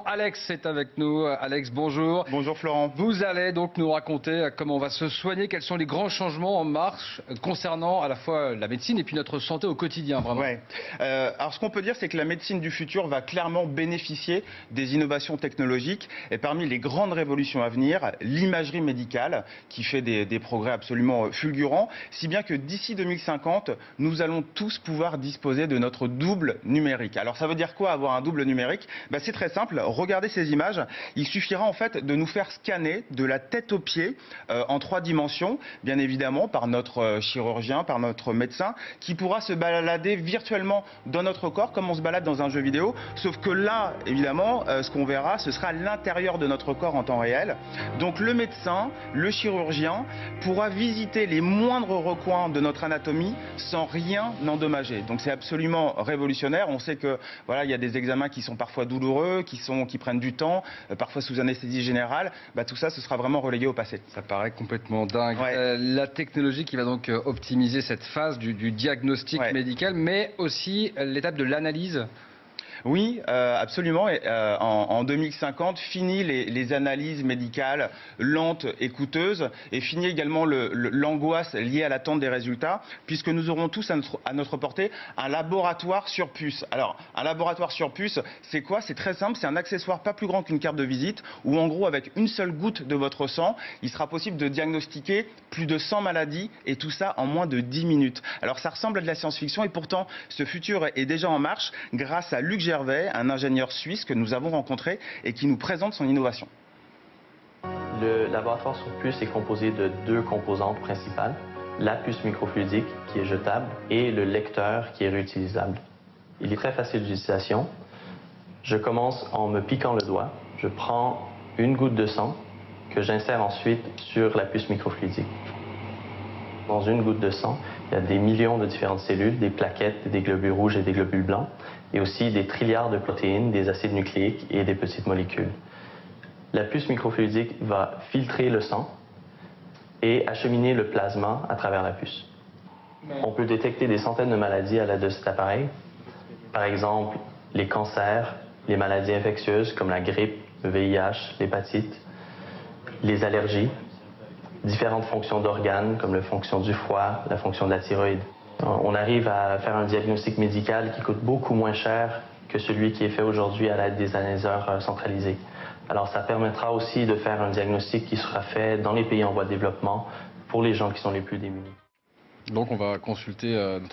Alex est avec nous. Alex, bonjour. Bonjour Florent. Vous allez donc nous raconter comment on va se soigner, quels sont les grands changements en marche concernant à la fois la médecine et puis notre santé au quotidien, vraiment. Ouais. Alors ce qu'on peut dire, c'est que la médecine du futur va clairement bénéficier des innovations technologiques. Et parmi les grandes révolutions à venir, l'imagerie médicale, qui fait des progrès absolument fulgurants, si bien que d'ici 2050, nous allons tous pouvoir disposer de notre double numérique. Alors ça veut dire quoi avoir un double numérique? C'est très simple, regardez ces images. Il suffira en fait de nous faire scanner de la tête aux pieds en 3 dimensions, bien évidemment par notre chirurgien, par notre médecin, qui pourra se balader virtuellement dans notre corps comme on se balade dans un jeu vidéo. Sauf que là, évidemment, ce qu'on verra, ce sera l'intérieur de notre corps en temps réel. Donc le médecin, le chirurgien pourra visiter les moindres recoins de notre anatomie sans rien endommager. Donc c'est absolument révolutionnaire. On sait que voilà, il y a des examens qui sont parfois douloureux, qui prennent du temps, parfois sous anesthésie générale. Tout ça, ce sera vraiment relégué au passé. Ça paraît complètement dingue. Ouais. La technologie qui va donc optimiser cette phase du diagnostic médical, mais aussi l'étape de l'analyse. Oui, absolument. Et, en 2050, fini les analyses médicales lentes et coûteuses, et fini également l'angoisse liée à l'attente des résultats, puisque nous aurons tous à notre portée un laboratoire sur puce. Alors, un laboratoire sur puce, c'est quoi? C'est très simple, c'est un accessoire pas plus grand qu'une carte de visite, où en gros, avec une seule goutte de votre sang, il sera possible de diagnostiquer plus de 100 maladies, et tout ça en moins de 10 minutes. Alors, ça ressemble à de la science-fiction, et pourtant, ce futur est déjà en marche grâce à Luc Gervais, un ingénieur suisse que nous avons rencontré et qui nous présente son innovation. Le laboratoire sur puce est composé de 2 composantes principales, la puce microfluidique qui est jetable et le lecteur qui est réutilisable. Il est très facile d'utilisation. Je commence en me piquant le doigt. Je prends une goutte de sang que j'insère ensuite sur la puce microfluidique. Dans une goutte de sang, il y a des millions de différentes cellules, des plaquettes, des globules rouges et des globules blancs, et aussi des trilliards de protéines, des acides nucléiques et des petites molécules. La puce microfluidique va filtrer le sang et acheminer le plasma à travers la puce. On peut détecter des centaines de maladies à l'aide de cet appareil. Par exemple, les cancers, les maladies infectieuses comme la grippe, le VIH, l'hépatite, les allergies, différentes fonctions d'organes comme la fonction du foie, la fonction de la thyroïde. On arrive à faire un diagnostic médical qui coûte beaucoup moins cher que celui qui est fait aujourd'hui à l'aide des analyseurs centralisés. Alors ça permettra aussi de faire un diagnostic qui sera fait dans les pays en voie de développement pour les gens qui sont les plus démunis. Donc on va consulter notre